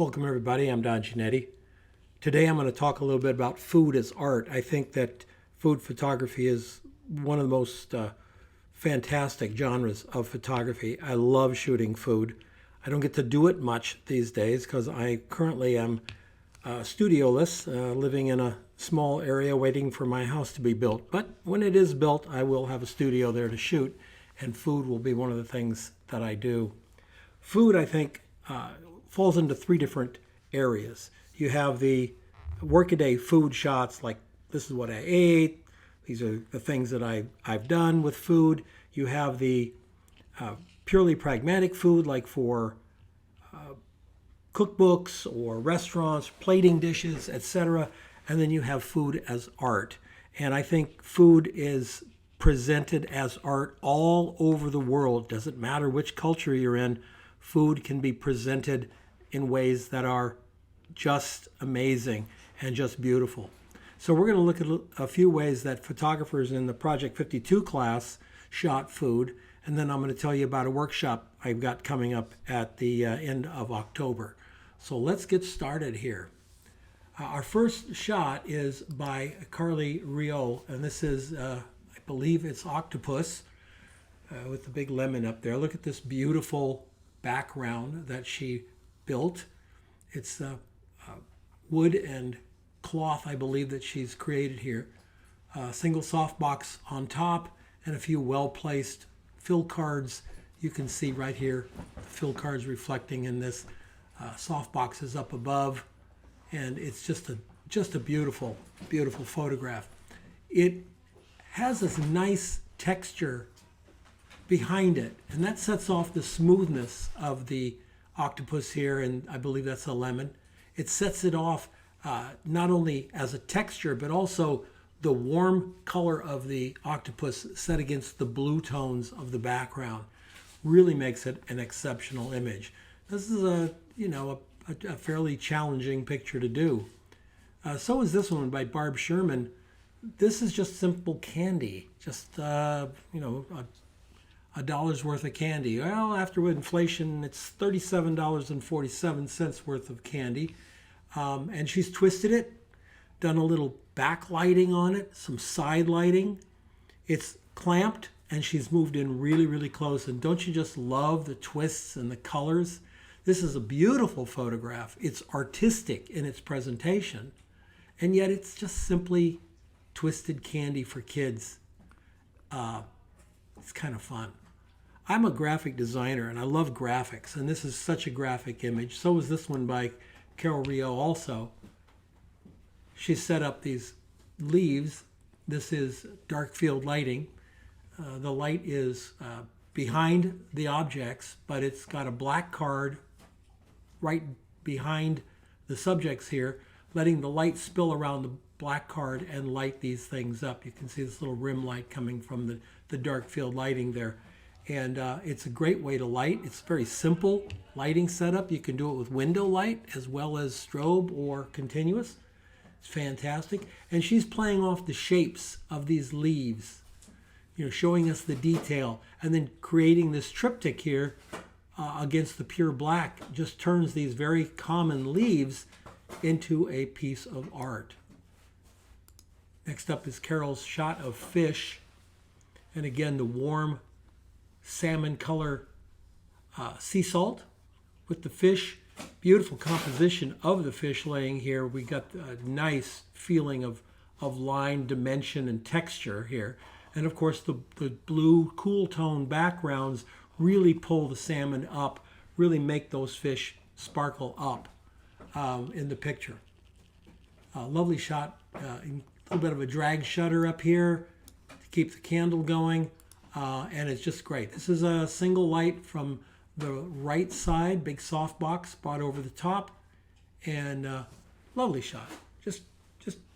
Welcome everybody, I'm Don Giannetti. Today I'm going to talk a little bit about food as art. I think that food photography is one of the most fantastic genres of photography. I love shooting food. I don't get to do it much these days because I currently am studioless, living in a small area waiting for my house to be built. But when it is built, I will have a studio there to shoot, and food will be one of the things that I do. Food, I think, falls into three different areas. You have the workaday food shots, like this is what I ate, these are the things that I've done with food. You have the purely pragmatic food, like for cookbooks or restaurants, plating dishes, etc. And then you have food as art. And I think food is presented as art all over the world. Doesn't matter which culture you're in, food can be presented in ways that are just amazing and just beautiful. So we're going to look at a few ways that photographers in the Project 52 class shot food, and then I'm going to tell you about a workshop I've got coming up at the end of October. So let's get started here. Our first shot is by Carly Rio, and this is, I believe it's octopus with the big lemon up there. Look at this beautiful background that she built. It's wood and cloth, I believe, that she's created here. Single softbox on top and a few well-placed fill cards. You can see right here the fill cards reflecting in this. Softbox is up above, and it's just a beautiful, beautiful photograph. It has this nice texture behind it, and that sets off the smoothness of the octopus here, and I believe that's a lemon. It sets it off not only as a texture, but also the warm color of the octopus set against the blue tones of the background really makes it an exceptional image. This is a fairly challenging picture to do. So is this one by Barb Sherman. This is just simple candy, just a dollar's worth of candy. Well, after inflation, it's $37.47 worth of candy. And she's twisted it, done a little backlighting on it, some side lighting. It's clamped, and she's moved in really, really close. And don't you just love the twists and the colors? This is a beautiful photograph. It's artistic in its presentation, and yet it's just simply twisted candy for kids. It's kind of fun. I'm a graphic designer, and I love graphics, and this is such a graphic image. So is this one by Carol Rio also. She set up these leaves. This is dark field lighting. The light is behind the objects, but it's got a black card right behind the subjects here, letting the light spill around the black card and light these things up. You can see this little rim light coming from the dark field lighting there. And it's a great way to light. It's a very simple lighting setup. You can do it with window light as well as strobe or continuous. It's fantastic. And she's playing off the shapes of these leaves, showing us the detail, and then creating this triptych here against the pure black just turns these very common leaves into a piece of art. Next up is Carol's shot of fish. And again, the warm salmon color sea salt with the fish. Beautiful composition of the fish laying here. We got a nice feeling of line, dimension, and texture here. And of course, the blue, cool tone backgrounds really pull the salmon up, really make those fish sparkle up in the picture. Lovely shot. A little bit of a drag shutter up here to keep the candle going. And it's just great. This is a single light from the right side, big softbox brought over the top, and lovely shot. Just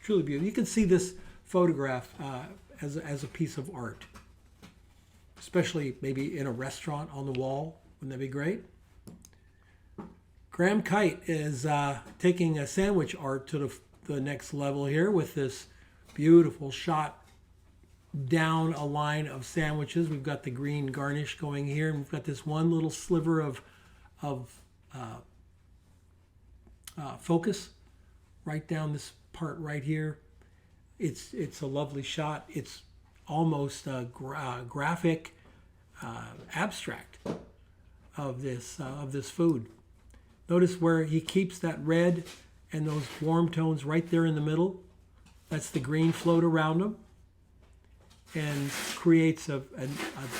truly beautiful. You can see this photograph as a piece of art, especially maybe in a restaurant on the wall. Wouldn't that be great? Graham Kite is taking a sandwich art to the next level here with this beautiful shot down a line of sandwiches. We've got the green garnish going here, and we've got this one little sliver of focus right down this part right here. It's a lovely shot. It's almost graphic, abstract of this food. Notice where he keeps that red and those warm tones right there in the middle. That's the green float around them, and creates a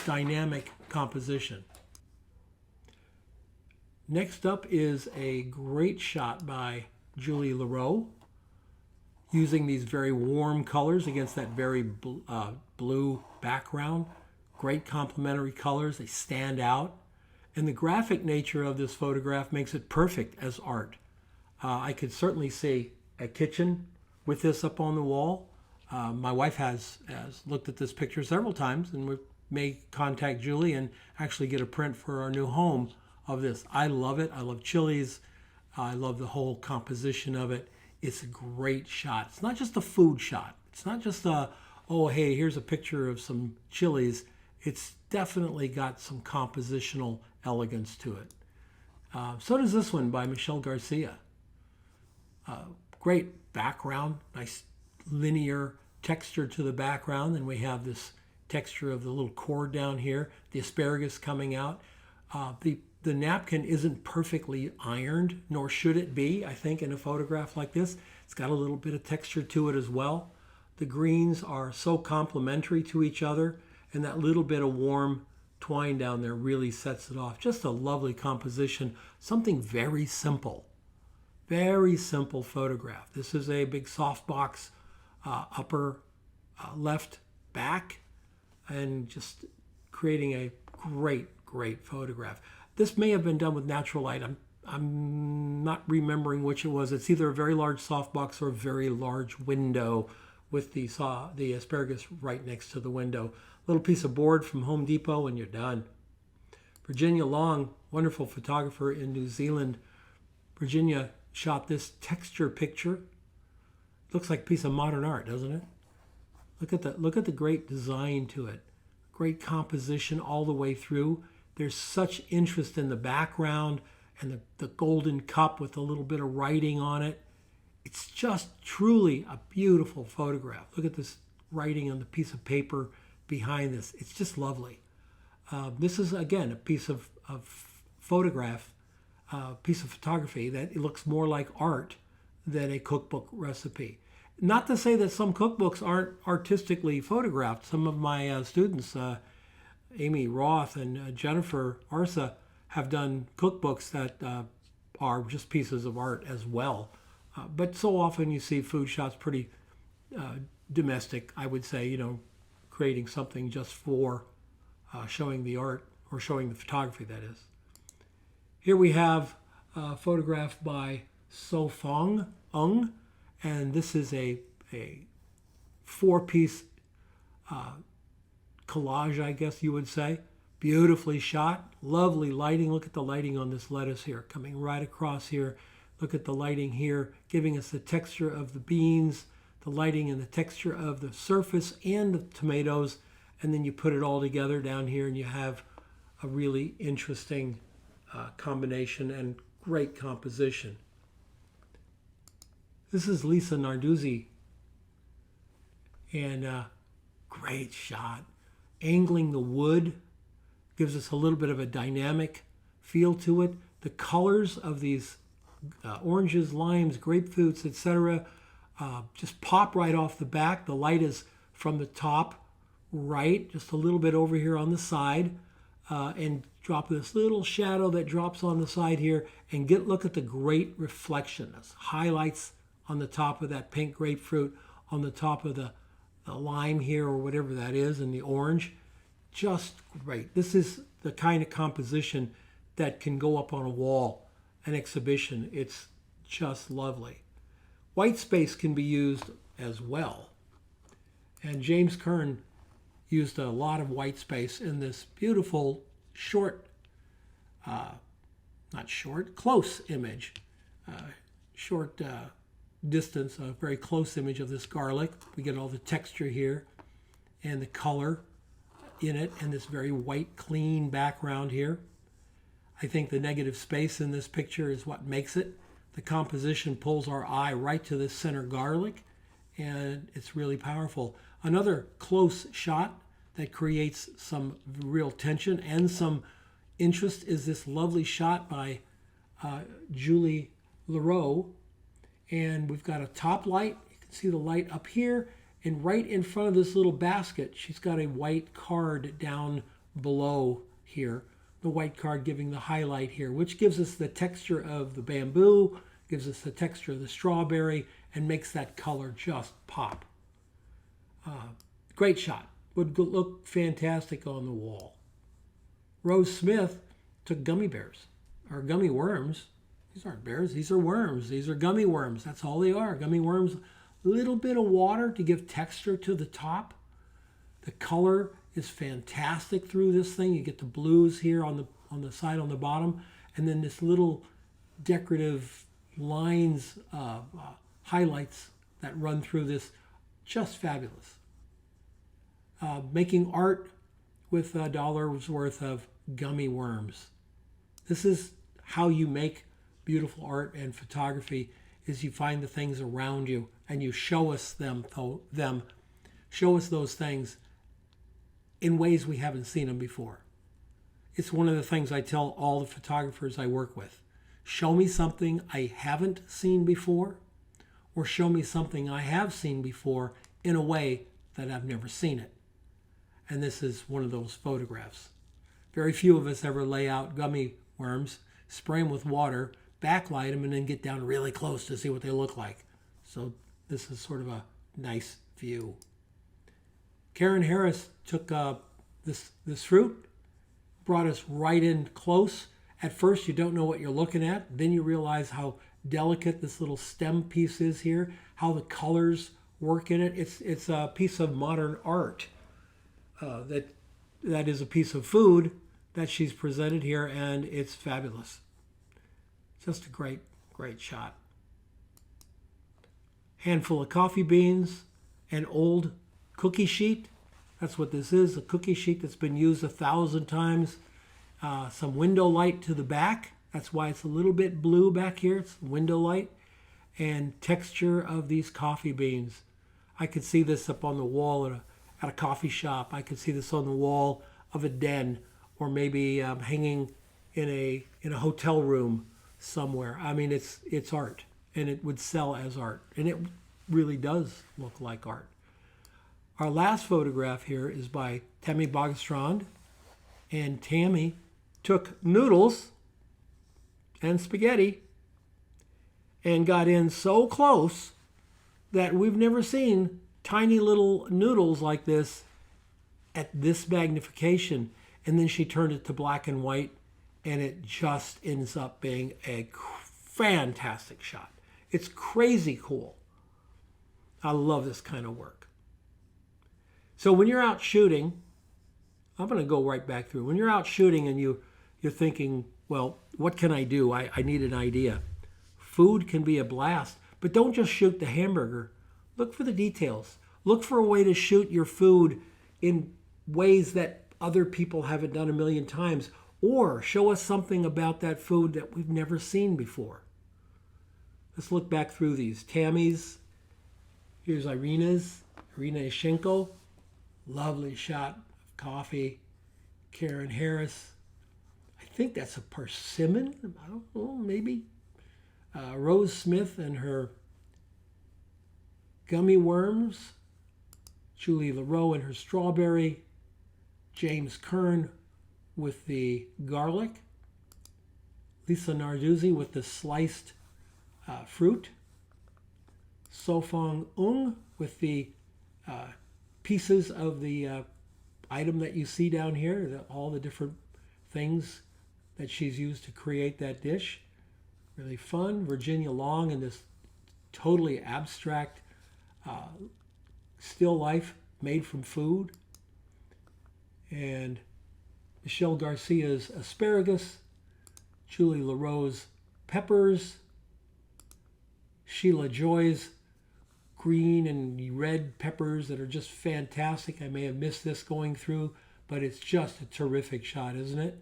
dynamic composition. Next up is a great shot by Julie Leroux, using these very warm colors against that very blue background. Great complementary colors, they stand out. And the graphic nature of this photograph makes it perfect as art. I could certainly see a kitchen with this up on the wall. My wife has looked at this picture several times, and we may contact Julie and actually get a print for our new home of this. I love it. I love chilies. I love the whole composition of it. It's a great shot. It's not just a food shot. It's not just oh, hey, here's a picture of some chilies. It's definitely got some compositional elegance to it. So does this one by Michelle Garcia. Great background, nice linear texture to the background. And we have this texture of the little cord down here, the asparagus coming out. The napkin isn't perfectly ironed, nor should it be, I think, in a photograph like this. It's got a little bit of texture to it as well. The greens are so complementary to each other, and that little bit of warm twine down there really sets it off. Just a lovely composition, something very simple photograph. This is a big softbox upper left back, and just creating a great photograph. This may have been done with natural light. I'm not remembering which it was. It's either a very large softbox or a very large window with the asparagus right next to the window. Little piece of board from Home Depot and you're done. Virginia Long, wonderful photographer in New Zealand. Virginia shot this texture picture. Looks like a piece of modern art, doesn't it? Look at the great design to it. Great composition all the way through. There's such interest in the background and the golden cup with a little bit of writing on it. It's just truly a beautiful photograph. Look at this writing on the piece of paper behind this. It's just lovely. This is, again, a piece of photography that it looks more like art than a cookbook recipe. Not to say that some cookbooks aren't artistically photographed. Some of my students, Amy Roth and Jennifer Arsa, have done cookbooks that are just pieces of art as well. But so often you see food shots pretty domestic, I would say, creating something just for showing the art or showing the photography, that is. Here we have a photograph by So Fong Ung, and this is a 4-piece collage, I guess you would say. Beautifully shot, lovely lighting. Look at the lighting on this lettuce here, coming right across here. Look at the lighting here, giving us the texture of the beans, the lighting and the texture of the surface and the tomatoes. And then you put it all together down here and you have a really interesting combination and great composition. This is Lisanarduzzi, and great shot. Angling the wood gives us a little bit of a dynamic feel to it. The colors of these oranges, limes, grapefruits, etc. Just pop right off the back. The light is from the top right, just a little bit over here on the side, and drop this little shadow that drops on the side here, and look at the great reflection. That's highlights on the top of that pink grapefruit, on the top of the lime here or whatever that is, and the orange. Just great. This is the kind of composition that can go up on a wall, an exhibition. It's just lovely. White space can be used as well. And James Kern used a lot of white space in this beautiful close image. Short distance, a very close image of this garlic. We get all the texture here and the color in it, and this very white, clean background here. I think the negative space in this picture is what makes it. The composition pulls our eye right to the center garlic, and it's really powerful. Another close shot that creates some real tension and some interest is this lovely shot by Julie Leroux. And we've got a top light. You can see the light up here. And right in front of this little basket, she's got a white card down below here. The white card giving the highlight here, which gives us the texture of the bamboo, gives us the texture of the strawberry, and makes that color just pop. Great shot. Would look fantastic on the wall. Rose Smith took gummy bears, or gummy worms. These aren't bears, these are worms. These are gummy worms. That's all they are, gummy worms. A little bit of water to give texture to the top. The color is fantastic through this thing. You get the blues here on the side, on the bottom, and then this little decorative lines, highlights that run through this. Just fabulous. Making art with $1 worth of gummy worms. This is how you make beautiful art and photography, is you find the things around you and you show us them, show us those things in ways we haven't seen them before. It's one of the things I tell all the photographers I work with. Show me something I haven't seen before, or show me something I have seen before in a way that I've never seen it. And this is one of those photographs. Very few of us ever lay out gummy worms, spray them with water, backlight them, and then get down really close to see what they look like. So this is sort of a nice view. Karen Harris took this fruit, brought us right in close. At first you don't know what you're looking at. Then you realize how delicate this little stem piece is here, how the colors work in it. It's a piece of modern art. That is a piece of food that she's presented here, and it's fabulous. Just a great, great shot. Handful of coffee beans, an old cookie sheet. That's what this is, a cookie sheet that's been used 1,000 times. Some window light to the back. That's why it's a little bit blue back here. It's window light. And texture of these coffee beans. I could see this up on the wall at a coffee shop. I could see this on the wall of a den, or maybe hanging in a hotel room somewhere. I mean, it's art, and it would sell as art, and it really does look like art. Our last photograph here is by Tammy Bogastrand, and Tammy took noodles and spaghetti and got in so close that we've never seen tiny little noodles like this at this magnification. And then she turned it to black and white, and it just ends up being a fantastic shot. It's crazy cool. I love this kind of work. So when you're out shooting, I'm going to go right back through. When you're out shooting and you're thinking, well, what can I do? I need an idea. Food can be a blast, but don't just shoot the hamburger. Look for the details. Look for a way to shoot your food in ways that other people haven't done a million times, or show us something about that food that we've never seen before. Let's look back through these. Tammy's. Here's Irina Ishenko. Lovely shot of coffee. Karen Harris. I think that's a persimmon. I don't know, maybe. Rose Smith and her gummy worms. Julie Leroux and her strawberry. James Kern with the garlic. Lisanarduzzi with the sliced fruit. Sofong Ung with the pieces of the item that you see down here, all the different things that she's used to create that dish. Really fun. Virginia Long in this totally abstract still life made from food. And Michelle Garcia's asparagus. Julie Leroux's peppers. Sheila Joy's green and red peppers that are just fantastic. I may have missed this going through, but it's just a terrific shot, isn't it?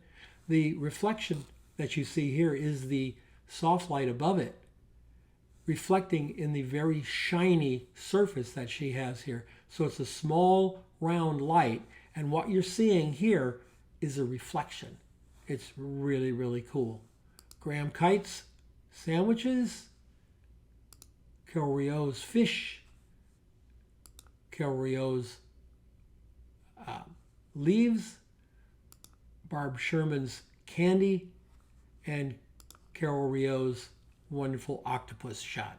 The reflection that you see here is the soft light above it reflecting in the very shiny surface that she has here. So it's a small round light, and what you're seeing here is a reflection. It's really, really cool. Graham Kites sandwiches, Carol Rio's fish, Carol Rio's leaves, Barb Sherman's candy, and Carol Rio's wonderful octopus shot.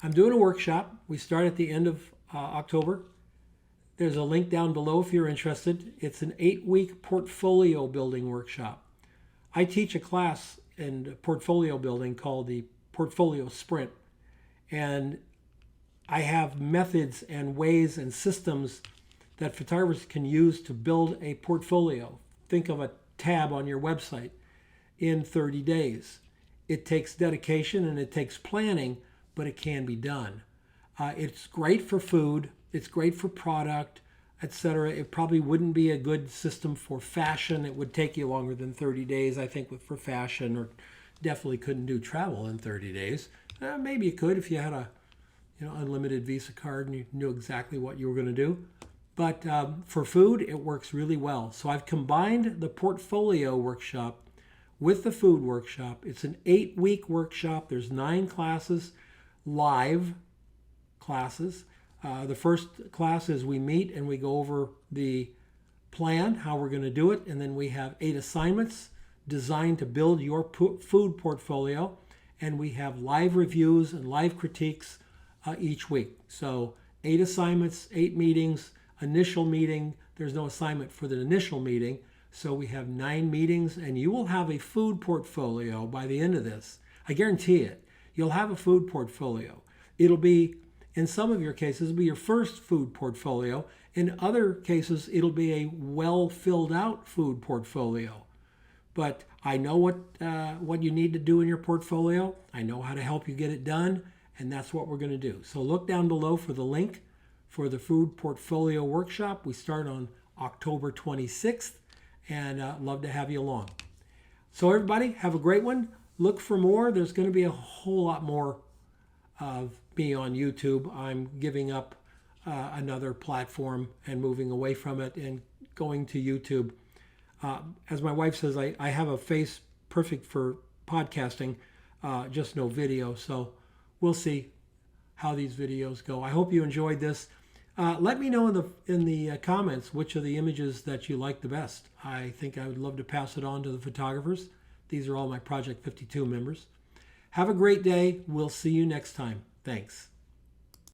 I'm doing a workshop. We start at the end of October. There's a link down below if you're interested. It's an 8-week portfolio building workshop. I teach a class in portfolio building called the Portfolio Sprint. And I have methods and ways and systems that photographers can use to build a portfolio. Think of a tab on your website in 30 days. It takes dedication and it takes planning, but it can be done. It's great for food. It's great for product, etc. It probably wouldn't be a good system for fashion. It would take you longer than 30 days, I think, for fashion, or definitely couldn't do travel in 30 days. Maybe you could if you had a unlimited Visa card and you knew exactly what you were going to do. But for food, it works really well. So I've combined the portfolio workshop with the food workshop. It's an 8-week workshop. There's 9 classes, live classes. The first class is we meet and we go over the plan, how we're going to do it. And then we have 8 assignments designed to build your food portfolio. And we have live reviews and live critiques each week. So 8 assignments, 8 meetings, initial meeting. There's no assignment for the initial meeting. So we have 9 meetings, and you will have a food portfolio by the end of this. I guarantee it. You'll have a food portfolio. It'll be, in some of your cases, it'll be your first food portfolio. In other cases, it'll be a well filled out food portfolio. But I know what you need to do in your portfolio. I know how to help you get it done, and that's what we're going to do. So look down below for the link for the food portfolio workshop. We start on October 26th, and love to have you along. So everybody, have a great one. Look for more. There's going to be a whole lot more of me on YouTube. I'm giving up another platform and moving away from it and going to YouTube. As my wife says, I have a face perfect for podcasting, just no video. So we'll see how these videos go. I hope you enjoyed this. Let me know in the comments which of the images that you like the best. I think I would love to pass it on to the photographers. These are all my Project 52 members. Have a great day. We'll see you next time. Thanks.